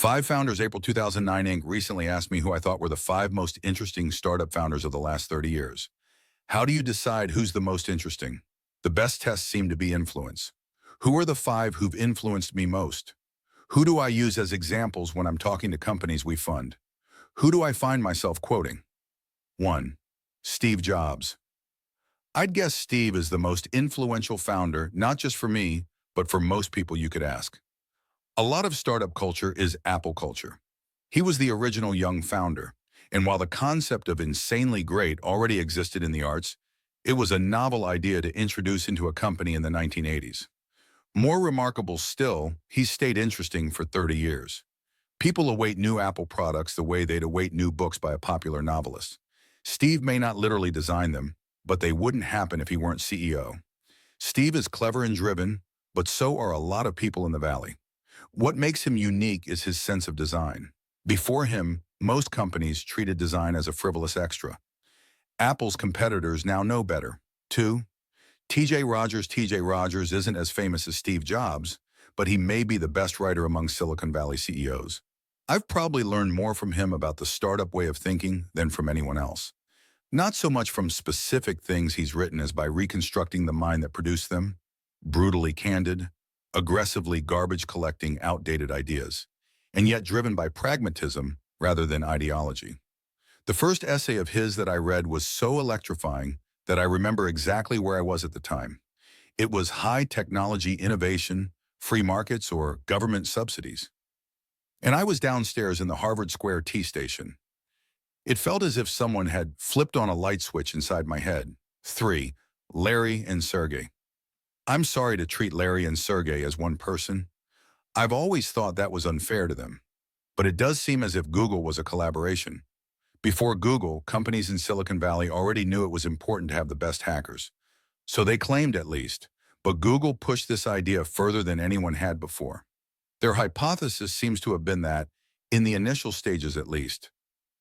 Five Founders April 2009 Inc. recently asked me who I thought were the five most interesting startup founders of the last 30 years. How do you decide who's the most interesting? The best tests seem to be influence. Who are the five who've influenced me most? Who do I use as examples when I'm talking to companies we fund? Who do I find myself quoting? 1. Steve Jobs. I'd guess Steve is the most influential founder, not just for me, but for most people you could ask. A lot of startup culture is Apple culture. He was the original young founder, and while the concept of insanely great already existed in the arts, it was a novel idea to introduce into a company in the 1980s. More remarkable still, he stayed interesting for 30 years. People await new Apple products the way they'd await new books by a popular novelist. Steve may not literally design them, but they wouldn't happen if he weren't CEO. Steve is clever and driven, but so are a lot of people in the Valley. What makes him unique is his sense of design. Before him, most companies treated design as a frivolous extra. Apple's competitors now know better. 2. T.J. Rogers. T.J. Rogers isn't as famous as Steve Jobs, but he may be the best writer among Silicon Valley CEOs. I've probably learned more from him about the startup way of thinking than from anyone else. Not so much from specific things he's written as by reconstructing the mind that produced them. Brutally candid, aggressively garbage collecting outdated ideas, and yet driven by pragmatism rather than ideology. The first essay of his that I read was so electrifying that I remember exactly where I was at the time. It was high technology innovation, free markets, or government subsidies. And I was downstairs in the Harvard Square T station. It felt as if someone had flipped on a light switch inside my head. 3. Larry and Sergey. I'm sorry to treat Larry and Sergey as one person. I've always thought that was unfair to them. But it does seem as if Google was a collaboration. Before Google, companies in Silicon Valley already knew it was important to have the best hackers. So they claimed at least, but Google pushed this idea further than anyone had before. Their hypothesis seems to have been that, in the initial stages at least,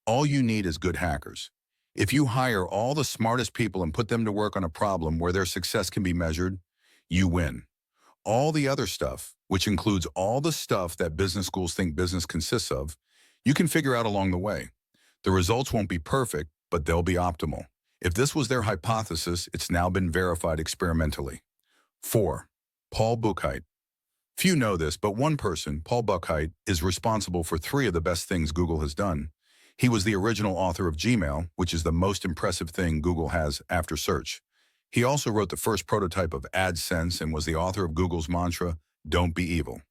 all you need is good hackers. If you hire all the smartest people and put them to work on a problem where their success can be measured, you win. All the other stuff, which includes all the stuff that business schools think business consists of, you can figure out along the way. The results won't be perfect, but they'll be optimal. If this was their hypothesis, it's now been verified experimentally. 4. Paul Buchheit. Few know this, but one person, Paul Buchheit, is responsible for 3 of the best things Google has done. He was the original author of Gmail, which is the most impressive thing Google has after search. He also wrote the first prototype of AdSense and was the author of Google's mantra, "Don't be evil."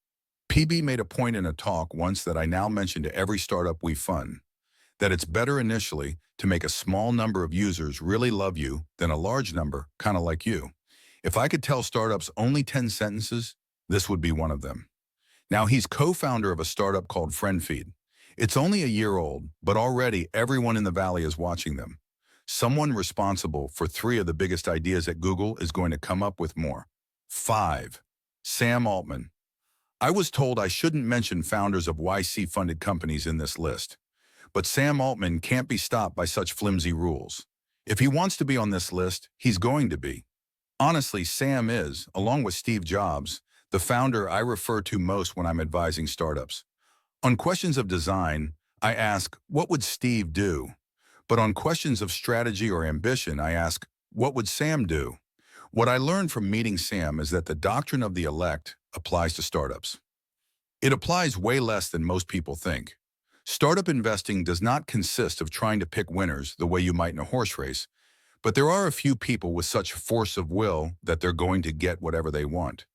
PB made a point in a talk once that I now mention to every startup we fund, that it's better initially to make a small number of users really love you than a large number kind of like you. If I could tell startups only 10 sentences, this would be one of them. Now he's co-founder of a startup called FriendFeed. It's only a year old, but already everyone in the Valley is watching them. Someone responsible for 3 of the biggest ideas at Google is going to come up with more. 5. Sam Altman. I was told I shouldn't mention founders of YC-funded companies in this list. But Sam Altman can't be stopped by such flimsy rules. If he wants to be on this list, he's going to be. Honestly, Sam is, along with Steve Jobs, the founder I refer to most when I'm advising startups. On questions of design, I ask, what would Steve do? But on questions of strategy or ambition, I ask, what would Sam do? What I learned from meeting Sam is that the doctrine of the elect applies to startups. It applies way less than most people think. Startup investing does not consist of trying to pick winners the way you might in a horse race, but there are a few people with such force of will that they're going to get whatever they want.